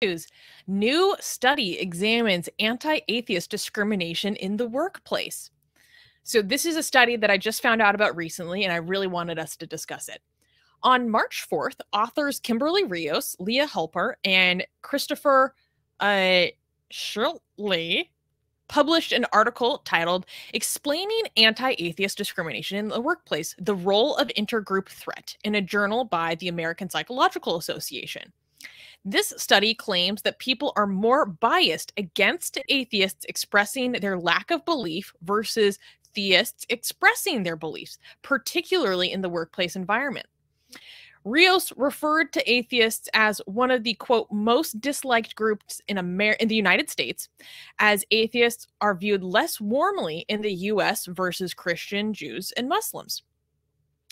News. New study examines anti-atheist discrimination in the workplace. So this is a study that I just found out about recently, and I really wanted us to discuss it. On March 4th, authors Kimberly Rios, Leah Halper, and Christopher Scheitle published an article titled Explaining Anti-Atheist Discrimination in the Workplace, the Role of Intergroup Threat, in a journal by the American Psychological Association. This study claims that people are more biased against atheists expressing their lack of belief versus theists expressing their beliefs, particularly in the workplace environment. Rios referred to atheists as one of the, quote, most disliked groups in the United States, as atheists are viewed less warmly in the U.S. versus Christian, Jews, and Muslims.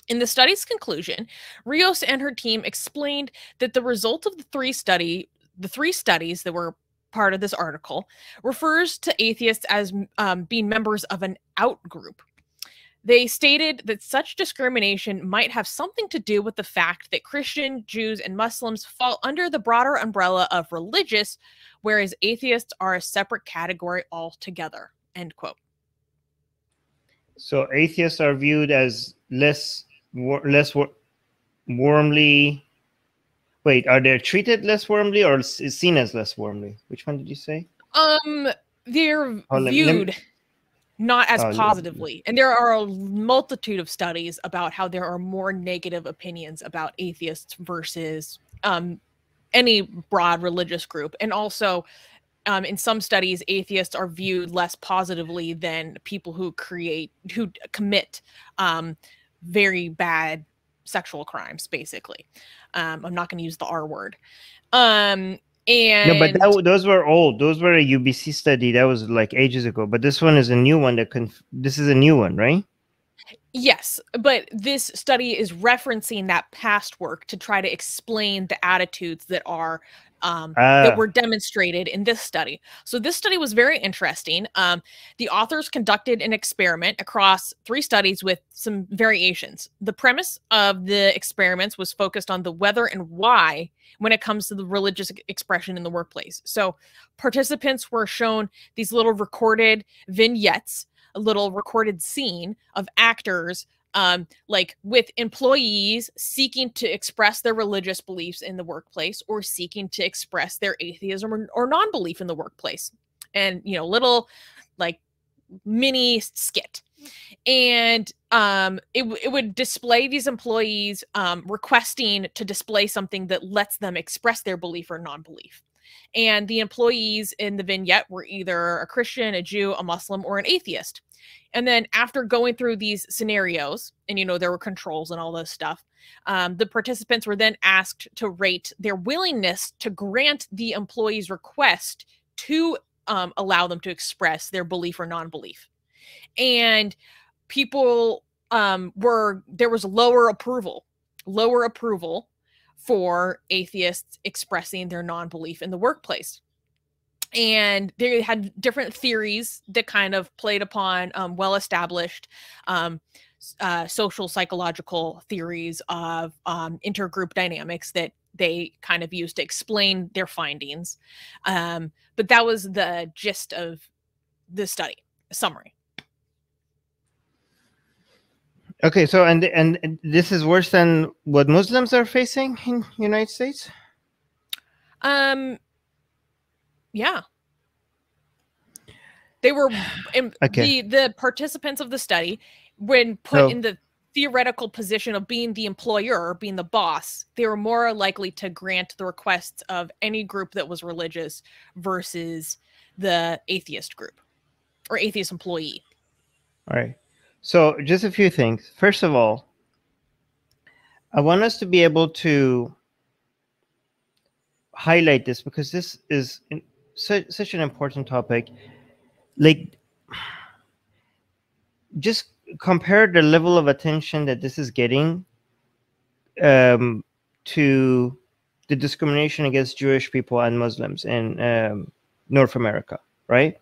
In the study's conclusion, Rios and her team explained that the result of the three studies that were part of this article refers to atheists as being members of an outgroup. They stated that such discrimination might have something to do with the fact that Christian, Jews, and Muslims fall under the broader umbrella of religious, whereas atheists are a separate category altogether, end quote. So atheists are viewed as less warmly. Wait, are they treated less warmly or is seen as less warmly? Which one did you say? They're viewed not as positively. And there are a multitude of studies about how there are more negative opinions about atheists versus any broad religious group. And also, in some studies, atheists are viewed less positively than people who commit very bad sexual crimes, basically. I'm not going to use the R word. No, but those were old. Those were a UBC study that was like ages ago. But this one is a new one. This is a new one, right? Yes, but this study is referencing that past work to try to explain the attitudes that are that were demonstrated in this study. So this study was very interesting. The authors conducted an experiment across 3 studies with some variations. The premise of the experiments was focused on the whether and why when it comes to the religious expression in the workplace. So participants were shown these little recorded vignettes, a little recorded scene of actors like with employees seeking to express their religious beliefs in the workplace or seeking to express their atheism or non-belief in the workplace. And, you know, little like mini skit. And it would display these employees requesting to display something that lets them express their belief or non-belief. And the employees in the vignette were either a Christian, a Jew, a Muslim, or an atheist. And then after going through these scenarios, and, you know, there were controls and all this stuff, the participants were then asked to rate their willingness to grant the employee's request to allow them to express their belief or non-belief. And people there was lower approval for atheists expressing their non-belief in the workplace. And they had different theories that kind of played upon well-established social psychological theories of intergroup dynamics that they kind of used to explain their findings. But that was the gist of the study, summary. Okay, so and this is worse than what Muslims are facing in the United States? Yeah. They were the participants of the study, when put in the theoretical position of being the employer, being the boss, they were more likely to grant the requests of any group that was religious versus the atheist group or atheist employee. All right. So just a few things. First of all, I want us to be able to highlight this because this is such an important topic. Like, just compare the level of attention that this is getting to the discrimination against Jewish people and Muslims in North America, right?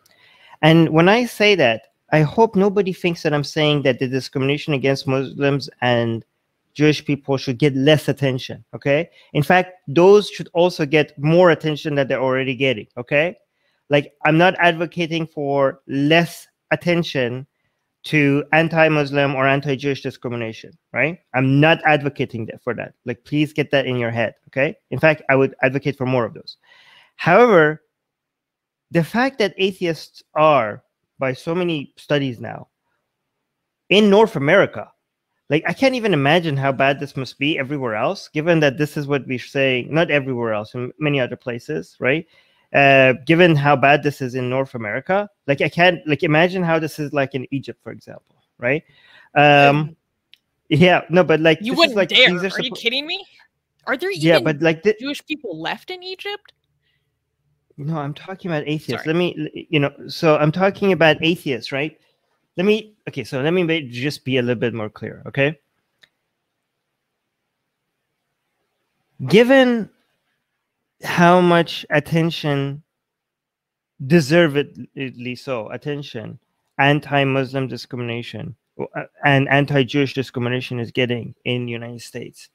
And when I say that, I hope nobody thinks that I'm saying that the discrimination against Muslims and Jewish people should get less attention, okay? In fact, those should also get more attention than they're already getting, okay? Like, I'm not advocating for less attention to anti-Muslim or anti-Jewish discrimination, right? I'm not advocating for that. Like, please get that in your head, okay? In fact, I would advocate for more of those. However, the fact that atheists are, by so many studies now, in North America, like, I can't even imagine how bad this must be everywhere else, given that this is what we say, not everywhere else, in many other places, right? Given how bad this is in North America, like, I can't, like, imagine how this is like in Egypt, for example, right? Yeah, no, but like, you this wouldn't is like, dare. these Are you kidding me? Are there yeah, even but like Jewish people left in Egypt? No, I'm talking about atheists. Sorry. Let me, so I'm talking about atheists, right? Okay, so let me just be a little bit more clear, okay? Given how much attention, deservedly so, attention, anti-Muslim discrimination and anti-Jewish discrimination is getting in the United States,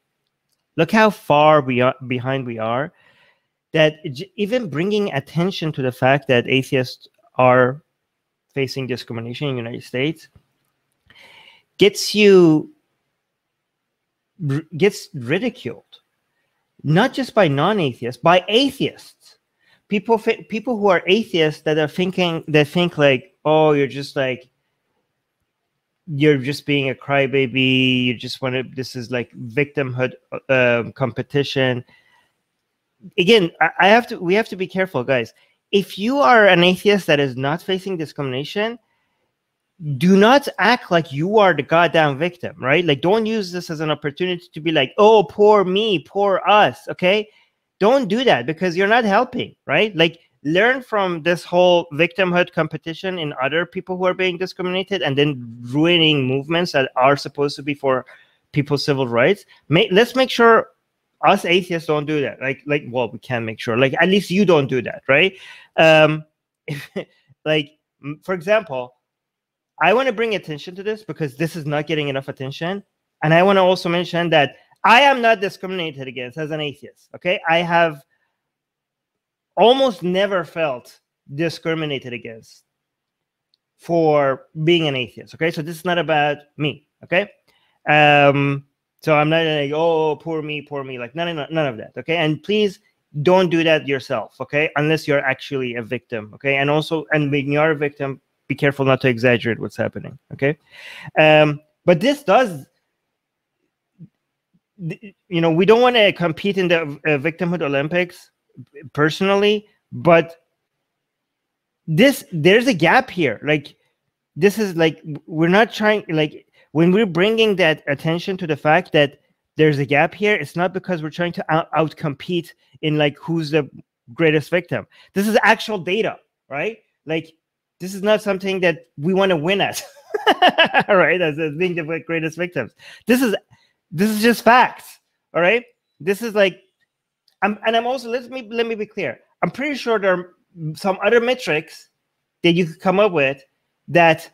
look how far behind we are, that even bringing attention to the fact that atheists are facing discrimination in the United States gets ridiculed, not just by non-atheists, by atheists. People who are atheists that think like, oh, you're just being a crybaby. You just want to. This is like victimhood competition. Again, we have to be careful, guys. If you are an atheist that is not facing discrimination, do not act like you are the goddamn victim, right? Like, don't use this as an opportunity to be like, oh, poor me, poor us, okay? Don't do that, because you're not helping, right? Like, learn from this whole victimhood competition in other people who are being discriminated and then ruining movements that are supposed to be for people's civil rights. Let's make sure us atheists don't do that. Well, we can make sure, like, at least you don't do that, right? Like, for example, I want to bring attention to this because this is not getting enough attention. And I want to also mention that I am not discriminated against as an atheist, okay? I have almost never felt discriminated against for being an atheist, okay? So this is not about me, okay? So I'm not like, oh, poor me, like none of that, okay? And please don't do that yourself, okay? Unless you're actually a victim, okay? And also, and when you're a victim, be careful not to exaggerate what's happening, okay? But this does, we don't want to compete in the victimhood Olympics personally, but there's a gap here. Like, this is like, we're not trying, like, when we're bringing that attention to the fact that there's a gap here, it's not because we're trying to outcompete in like who's the greatest victim. This is actual data, right? Like, this is not something that we want to win at, right? As being the greatest victims. This is just facts, all right? This is like, I'm also, let me be clear. I'm pretty sure there are some other metrics that you could come up with that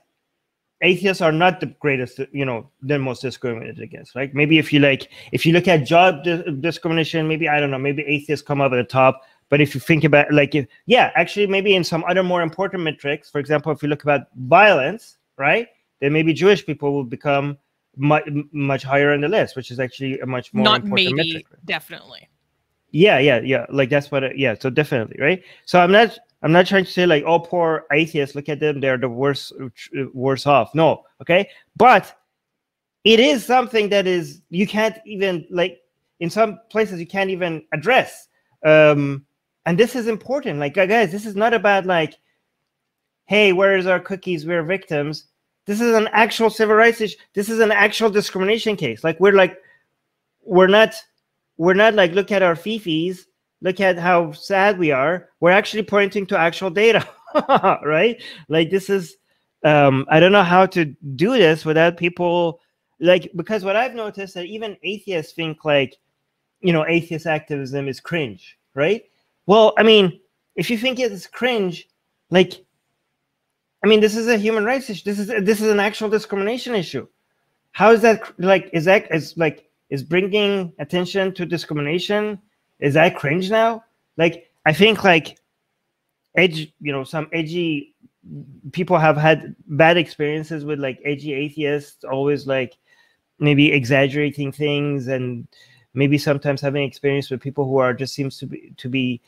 atheists are not the greatest, the most discriminated against, right? Maybe if you look at job discrimination, maybe, I don't know, maybe atheists come up at the top. But if you think about, like, actually, maybe in some other more important metrics, for example, if you look about violence, right, then maybe Jewish people will become much higher on the list, which is actually a much more important metric. Definitely. Yeah. Like, that's what. So definitely, right? So I'm not trying to say like, oh, poor atheists, look at them, they're the worse off. No, okay, but it is something that is, you can't even, like, in some places you can't even address. And this is important. Like, guys, this is not about like, hey, where's our cookies? We're victims. This is an actual civil rights issue. This is an actual discrimination case. Like, we're not like, look at our fifis, look at how sad we are. We're actually pointing to actual data, right? Like, this is, I don't know how to do this without people, like, because what I've noticed that even atheists think like, atheist activism is cringe, right? Well, I mean, if you think it's cringe, like, I mean, this is a human rights issue. This is an actual discrimination issue. How is that, like, is like, is bringing attention to discrimination. Is that cringe now? Like, I think like some edgy people have had bad experiences with like edgy atheists, always like maybe exaggerating things, and maybe sometimes having experience with people who are just seems to be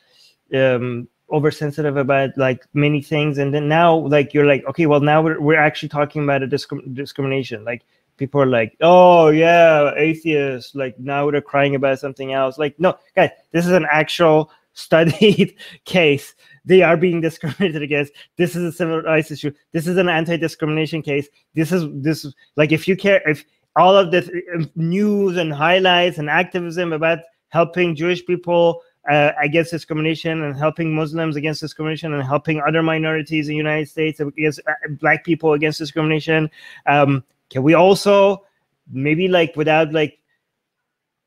oversensitive about like many things. And then now like you're like, okay, well now we're actually talking about a discrimination. Like people are like, oh yeah, atheists, like now they're crying about something else. Like, no, guys, this is an actual studied case. They are being discriminated against. This is a civil rights issue. This is an anti-discrimination case. This is like, if you care, if all of this news and highlights and activism about helping Jewish people against discrimination, and helping Muslims against discrimination, and helping other minorities in the United States against Black people against discrimination, can we also maybe like without like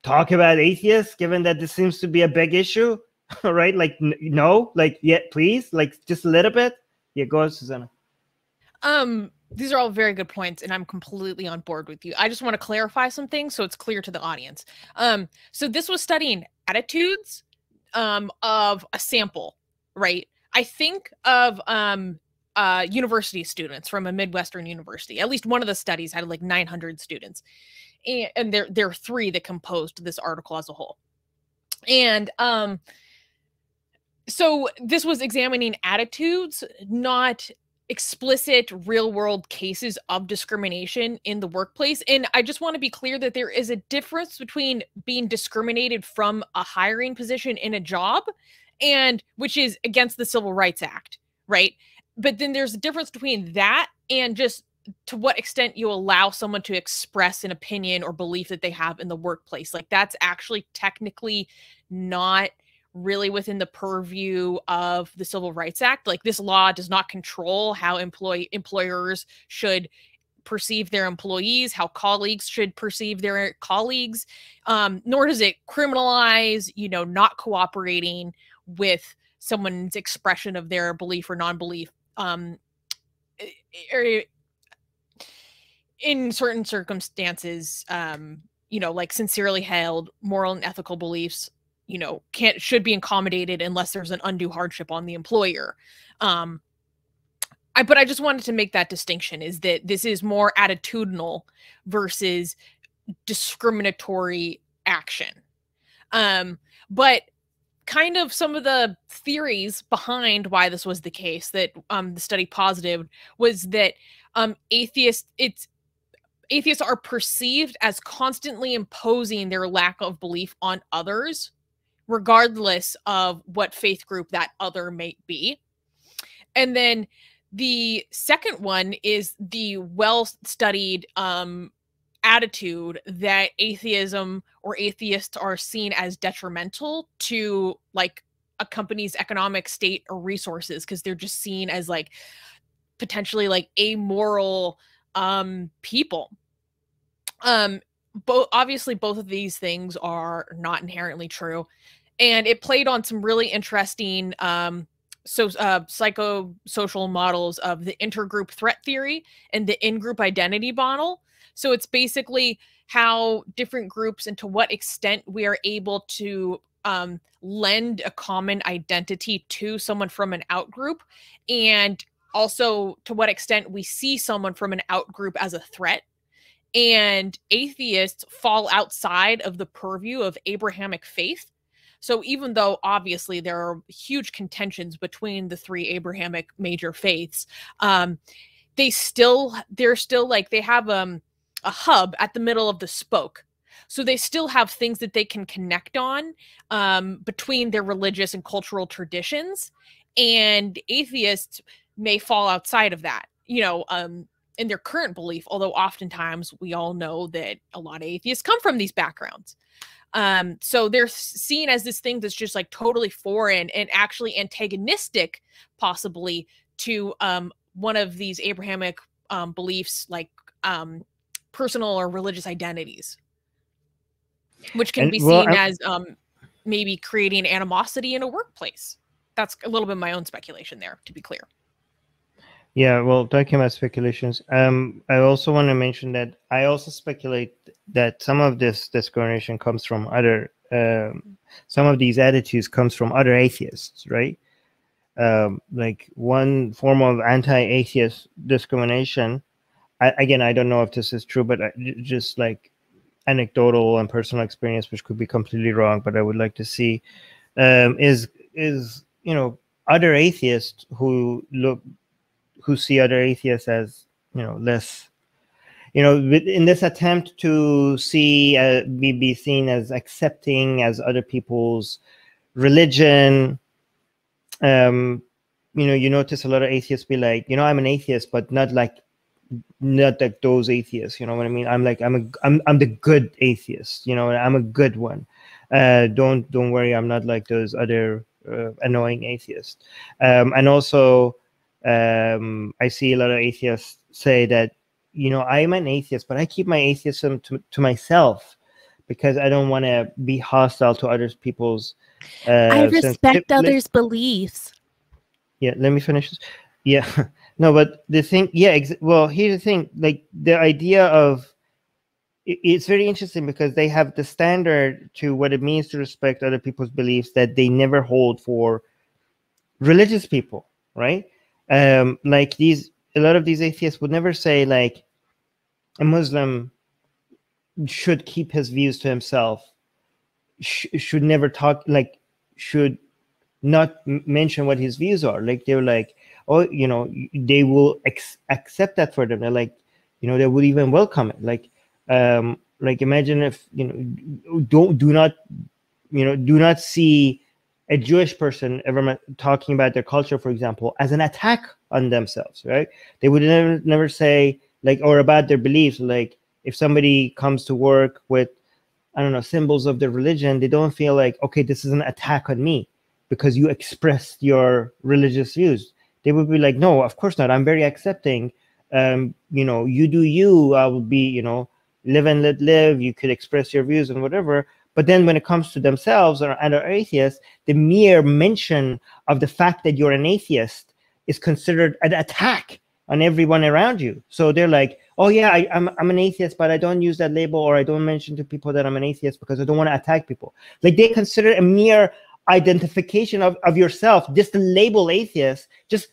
talk about atheists, given that this seems to be a big issue? Right? Like, no, like, yeah, please, like just a little bit. Yeah, go ahead, Susanna. These are all very good points, and I'm completely on board with you. I just want to clarify some things so it's clear to the audience. So this was studying attitudes of a sample, right? I think of university students from a Midwestern university. At least one of the studies had like 900 students, and there are 3 that composed this article as a whole. And so this was examining attitudes, not explicit real-world cases of discrimination in the workplace. And I just want to be clear that there is a difference between being discriminated from a hiring position in a job, and which is against the Civil Rights Act, right? But then there's a difference between that and just to what extent you allow someone to express an opinion or belief that they have in the workplace. Like, that's actually technically not really within the purview of the Civil Rights Act. Like, this law does not control how employers should perceive their employees, how colleagues should perceive their colleagues, nor does it criminalize, not cooperating with someone's expression of their belief or non-belief. In certain circumstances, like sincerely held moral and ethical beliefs, should be accommodated unless there's an undue hardship on the employer. But I just wanted to make that distinction, is that this is more attitudinal versus discriminatory action. But kind of some of the theories behind why this was the case that the study posited was that atheists are perceived as constantly imposing their lack of belief on others, regardless of what faith group that other may be. And then the second one is the well-studied attitude that atheism or atheists are seen as detrimental to like a company's economic state or resources, because they're just seen as like potentially like amoral people. Obviously both of these things are not inherently true. And it played on some really interesting psychosocial models of the intergroup threat theory and the in-group identity model. So it's basically how different groups and to what extent we are able to lend a common identity to someone from an outgroup, and also to what extent we see someone from an outgroup as a threat. And atheists fall outside of the purview of Abrahamic faith. So even though obviously there are huge contentions between the 3 Abrahamic major faiths, they're still like, they have a hub at the middle of the spoke. So they still have things that they can connect on between their religious and cultural traditions. And atheists may fall outside of that, in their current belief, although oftentimes we all know that a lot of atheists come from these backgrounds. So they're seen as this thing that's just like totally foreign and actually antagonistic, possibly, to one of these Abrahamic beliefs, like personal or religious identities, which can be seen as maybe creating animosity in a workplace. That's a little bit my own speculation there, to be clear. Yeah, well, talking about speculations, I also want to mention that I also speculate that some of this discrimination comes from other, some of these attitudes comes from other atheists, right? Like one form of anti-atheist discrimination. Again, I don't know if this is true, but just like anecdotal and personal experience, which could be completely wrong, but I would like to see, is other atheists who see other atheists as less, in this attempt to see be seen as accepting as other people's religion. You notice a lot of atheists be like, I'm an atheist, but not like those atheists, you know what I mean? I'm the good atheist, I'm a good one. Don't worry, I'm not like those other annoying atheists. And also I see a lot of atheists say that, I'm an atheist, but I keep my atheism to myself because I don't want to be hostile to other people's I respect others' beliefs. Yeah, let me finish this. Yeah. No, but the thing, well, here's the thing, like the idea of, it's very interesting because they have the standard to what it means to respect other people's beliefs that they never hold for religious people, right? Like a lot of these atheists would never say like a Muslim should keep his views to himself, should never talk, like should not mention what his views are. Like they're like, oh, they will accept that for them. They're like, they would even welcome it. Like imagine if do not see a Jewish person ever talking about their culture, for example, as an attack on themselves, right? They would never say like, or about their beliefs. Like if somebody comes to work with, I don't know, symbols of their religion, they don't feel like, okay, this is an attack on me because you expressed your religious views. They would be like, no, of course not. I'm very accepting. You do you. I will be, live and let live. You could express your views and whatever. But then when it comes to themselves or other atheists, the mere mention of the fact that you're an atheist is considered an attack on everyone around you. So they're like, oh yeah, I'm an atheist, but I don't use that label, or I don't mention to people that I'm an atheist because I don't want to attack people. Like they consider a mere identification of yourself, just the label atheist, just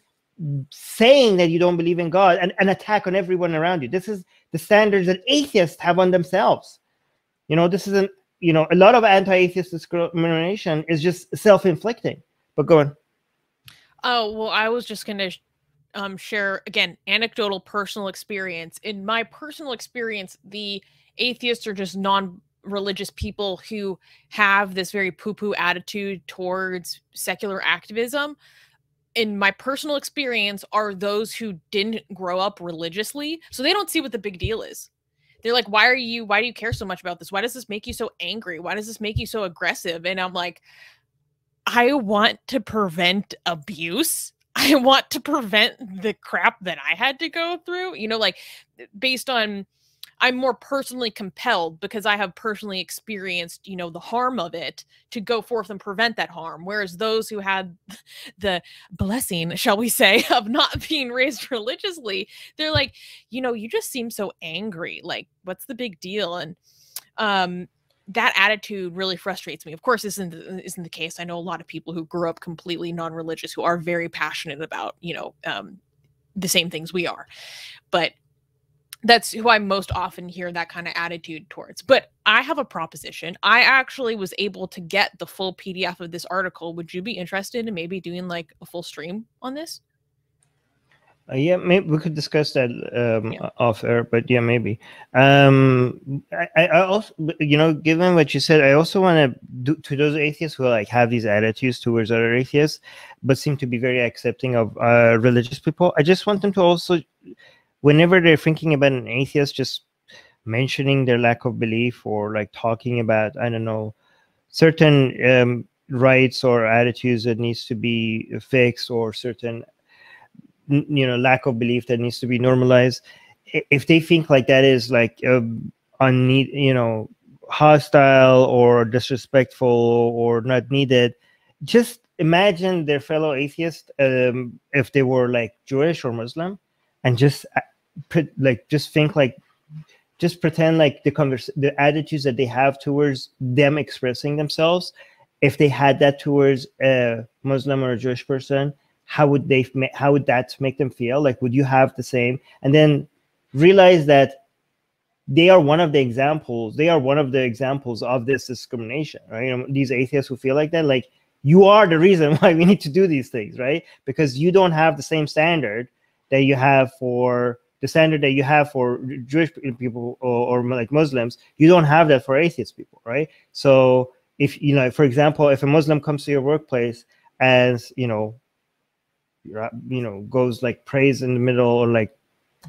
saying that you don't believe in God, and an attack on everyone around you. This is the standards that atheists have on themselves. This isn't, a lot of anti-atheist discrimination is just self-inflicting. But go on. Oh, well, I was just going to share, again, anecdotal personal experience. In my personal experience, the atheists are just non-religious people who have this very poo-poo attitude towards secular activism. In my personal experience, are those who didn't grow up religiously, so they don't see what the big deal is. They're like, why do you care so much about this? Why does this make you so angry? Why does this make you so aggressive? And I'm like, I want to prevent abuse. I want to prevent the crap that I had to go through, like based on, I'm more personally compelled because I have personally experienced, the harm of it to go forth and prevent that harm. Whereas those who had the blessing, shall we say, of not being raised religiously, they're like, you just seem so angry. Like, what's the big deal? And that attitude really frustrates me. Of course, this isn't the case. I know a lot of people who grew up completely non-religious who are very passionate about, the same things we are. But that's who I most often hear that kind of attitude towards. But I have a proposition. I actually was able to get the full PDF of this article. Would you be interested in maybe doing like a full stream on this? Yeah, maybe we could discuss that off air, but yeah, maybe. I also, given what you said, I also want to do to those atheists who like have these attitudes towards other atheists, but seem to be very accepting of religious people. I just want them to also, whenever they're thinking about an atheist, just mentioning their lack of belief or like talking about, I don't know, certain rights or attitudes that needs to be fixed, or certain lack of belief that needs to be normalized. If they think like that is like hostile or disrespectful or not needed, just imagine their fellow atheists, if they were like Jewish or Muslim, and just think like, just pretend like the attitudes that they have towards them expressing themselves, if they had that towards a Muslim or a Jewish person, how would that make them feel? Like, would you have the same? And then realize that they are one of the examples. They are one of the examples of this discrimination, right? You know, these atheists who feel like that, like, you are the reason why we need to do these things, right? Because you don't have the same standard that you have for Jewish people or like Muslims. You don't have that for atheist people, right? So if, you know, for example, if a Muslim comes to your workplace and, you know, goes like prays in the middle, or like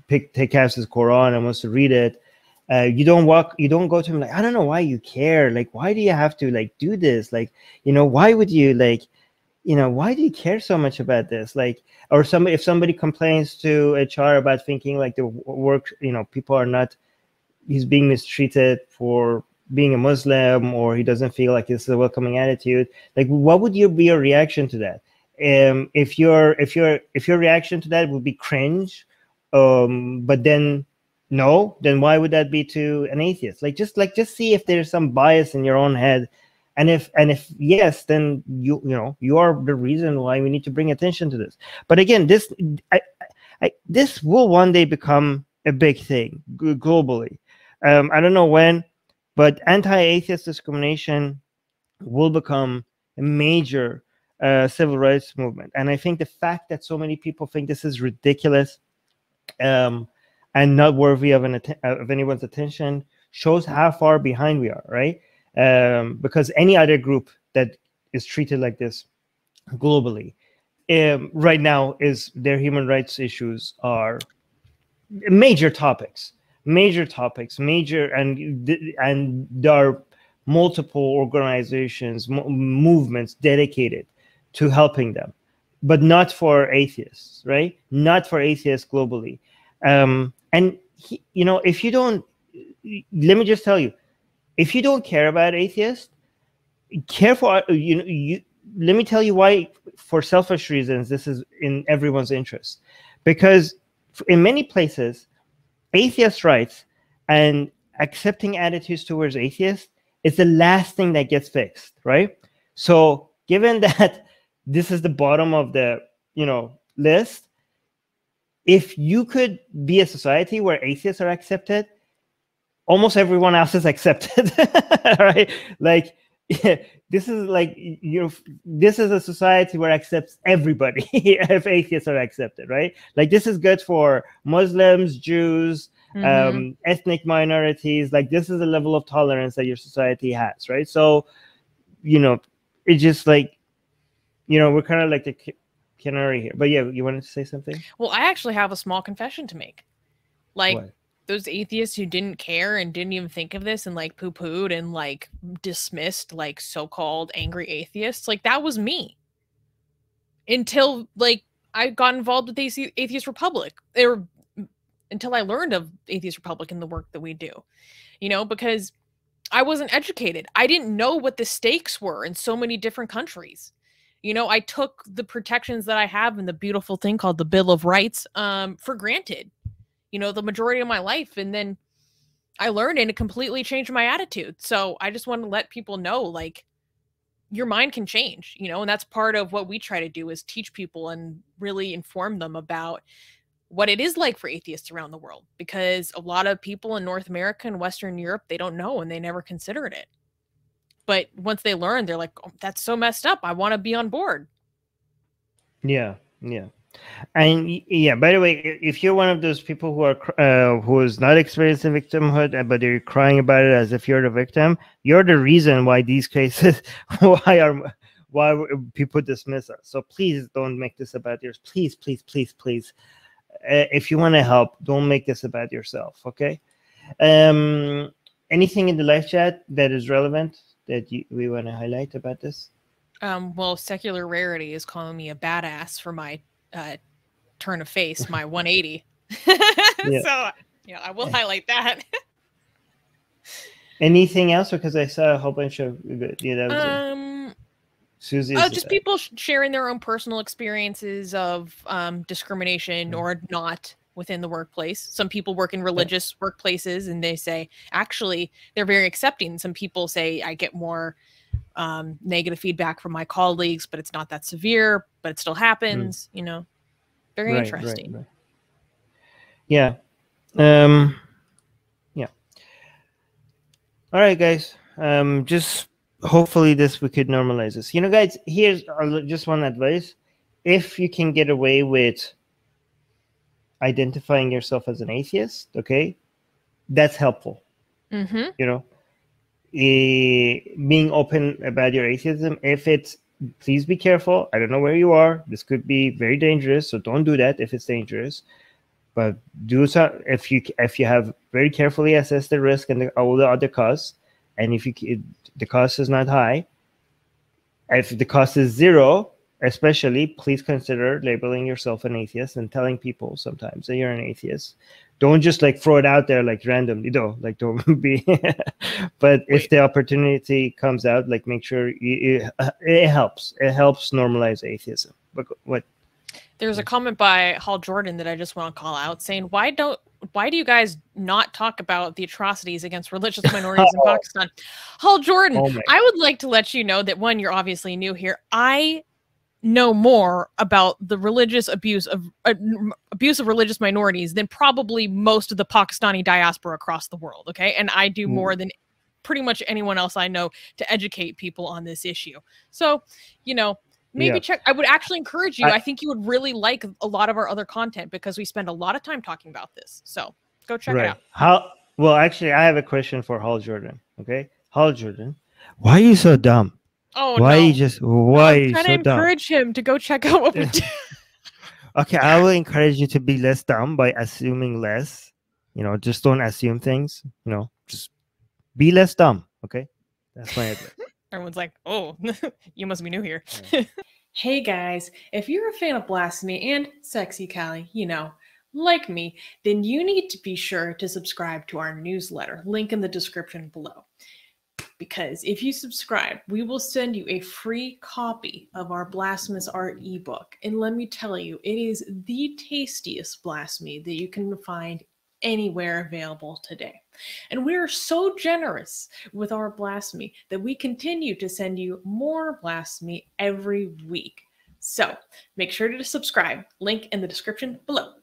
take out his Quran and wants to read it, you don't go to him like, I don't know why you care. Like, why do you have to like do this? Like, you know, why would you like, you know, why do you care so much about this? Like, or if somebody complains to HR about thinking like the work, you know, he's being mistreated for being a Muslim, or he doesn't feel like this is a welcoming attitude. Like, what would be your reaction to that? If your reaction to that would be cringe, but then why would that be to an atheist? Just see if there's some bias in your own head, and if yes, then you are the reason why we need to bring attention to this. But again, this will one day become a big thing globally. I don't know when, but anti-atheist discrimination will become a major civil rights movement. And I think the fact that so many people think this is ridiculous and not worthy of anyone's attention shows how far behind we are, right? Because any other group that is treated like this globally right now, is their human rights issues are major topics, and there are multiple organizations, movements dedicated to helping them, but not for atheists, right? Not for atheists globally. If you don't, let me just tell you, if you don't care about atheists, let me tell you why. For selfish reasons, this is in everyone's interest, because in many places, atheist rights and accepting attitudes towards atheists is the last thing that gets fixed, right? So given that this is the bottom of the list, if you could be a society where atheists are accepted, almost everyone else is accepted, right? Like, this is a society where it accepts everybody if atheists are accepted, right? Like, this is good for Muslims, Jews, ethnic minorities. Like, this is the level of tolerance that your society has, right? So, it's just like, we're kind of like the canary here. But yeah, you wanted to say something? Well, I actually have a small confession to make. Like, what? Those atheists who didn't care and didn't even think of this and like poo-pooed and like dismissed like so-called angry atheists, like, that was me. Until like I got involved with Atheist Republic. Until I learned of Atheist Republic and the work that we do. Because I wasn't educated. I didn't know what the stakes were in so many different countries. I took the protections that I have in the beautiful thing called the Bill of Rights for granted. The majority of my life. And then I learned, and it completely changed my attitude. So I just want to let people know, like, your mind can change, and that's part of what we try to do, is teach people and really inform them about what it is like for atheists around the world. Because a lot of people in North America and Western Europe, they don't know, and they never considered it. But once they learn, they're like, oh, that's so messed up. I want to be on board. Yeah. Yeah. And yeah, by the way, if you're one of those people who is not experiencing victimhood, but you're crying about it as if you're the victim, you're the reason why these cases, why people dismiss us. So please don't make this about yours. Please, please, please, please. If you want to help, don't make this about yourself. Okay. Anything in the live chat that is relevant that we want to highlight about this? Well, Secular Rarity is calling me a badass for my turn of face, my 180. Yeah. So I will highlight that. Anything else? Because I saw a whole bunch of Susie, just people sharing their own personal experiences of discrimination or not within the workplace. Some people work in religious workplaces and they say, actually, they're very accepting. Some people say, I get more negative feedback from my colleagues, but it's not that severe, but it still happens, you know, very interesting. Right. Yeah. Yeah. All right, guys. Just hopefully we could normalize this. You know, guys, here's just one advice. If you can get away with identifying yourself as an atheist, okay, that's helpful. You know, being open about your atheism. If it's, please be careful. I don't know where you are. This could be very dangerous, so don't do that if it's dangerous. But do so if you have very carefully assessed the risk and all the other costs, and if the cost is not high. If the cost is zero, especially, please consider labeling yourself an atheist and telling people sometimes that you're an atheist. Don't just like throw it out there like randomly, though. Like don't be. But if the opportunity comes out, like make sure it helps. It helps normalize atheism. But what? There's a comment by Hal Jordan that I just want to call out saying, why do you guys not talk about the atrocities against religious minorities in Pakistan? Hal Jordan, I would like to let you know that, one, you're obviously new here. I know more about the religious abuse of religious minorities than probably most of the Pakistani diaspora across the world. Okay. And I do more than pretty much anyone else I know to educate people on this issue. So, you know, maybe check. I would actually encourage you. I think you would really like a lot of our other content because we spend a lot of time talking about this. So go check it out. Well, actually, I have a question for Hal Jordan. Okay, Hal Jordan, why are you so dumb? Oh, why no. are you so dumb? I'm trying to encourage him to go check out what we do. Okay, I will encourage you to be less dumb by assuming less. You know, just don't assume things. You know, just be less dumb. Okay, that's my advice. Everyone's like, oh, you must be new here. Yeah. Hey guys, if you're a fan of Blasphemy and Sexy Callie, you know, like me, then you need to be sure to subscribe to our newsletter, link in the description below. Because if you subscribe, we will send you a free copy of our Blasphemous Art ebook. And let me tell you, it is the tastiest blasphemy that you can find anywhere available today. And we are so generous with our blasphemy that we continue to send you more blasphemy every week. So make sure to subscribe. Link in the description below.